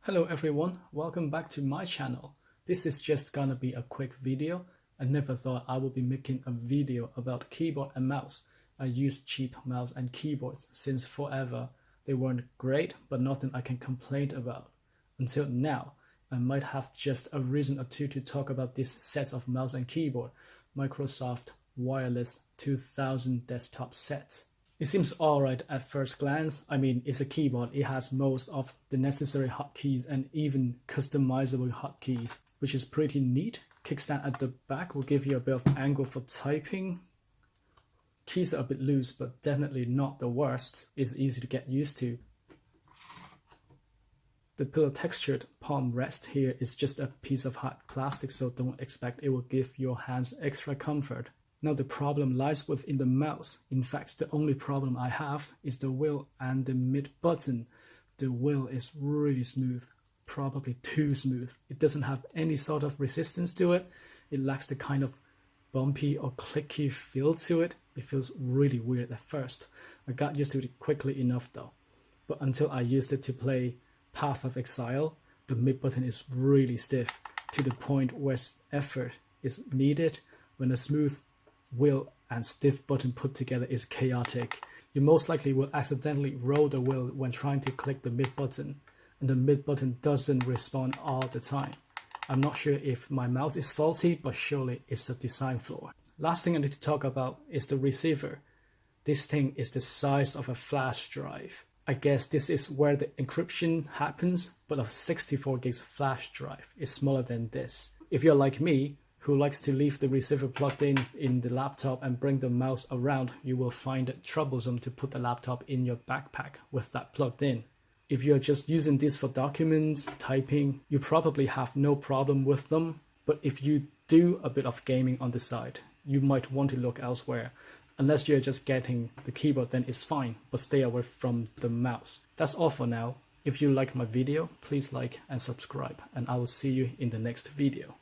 Hello everyone, welcome back to my channel. This is just gonna be a quick video. I never thought I would be making a video about keyboard and mouse. I used cheap mouse and keyboards since forever. They weren't great, but nothing I can complain about. Until now, I might have just a reason or two to talk about this set of mouse and keyboard, Microsoft Wireless 2000 desktop sets. It seems alright at first glance. I mean, it's a keyboard. It has most of the necessary hotkeys and even customizable hotkeys, which is pretty neat. Kickstand at the back will give you a bit of angle for typing. Keys are a bit loose, but definitely not the worst. It's easy to get used to. The pillow textured palm rest here is just a piece of hard plastic, so don't expect it will give your hands extra comfort. Now the problem lies within the mouse. In fact, the only problem I have is the wheel and the mid button. The wheel is really smooth, probably too smooth. It doesn't have any sort of resistance to it. It lacks the kind of bumpy or clicky feel to it. It feels really weird at first. I got used to it quickly enough though. But until I used it to play Path of Exile, the mid button is really stiff to the point where effort is needed when a smooth wheel and stiff button put together is chaotic. You most likely will accidentally roll the wheel when trying to click the mid button, and the mid button doesn't respond all the time. I'm not sure if my mouse is faulty, but surely it's the design flaw. Last thing I need to talk about is the receiver. This thing is the size of a flash drive. I guess this is where the encryption happens, but a 64 gigs flash drive is smaller than this. If you're like me, who likes to leave the receiver plugged in the laptop and bring the mouse around, you will find it troublesome to put the laptop in your backpack with that plugged in. If you're just using this for documents, typing, you probably have no problem with them. But if you do a bit of gaming on the side, you might want to look elsewhere. Unless you're just getting the keyboard, then it's fine, but stay away from the mouse. That's all for now. If you like my video, please like and subscribe, and I will see you in the next video.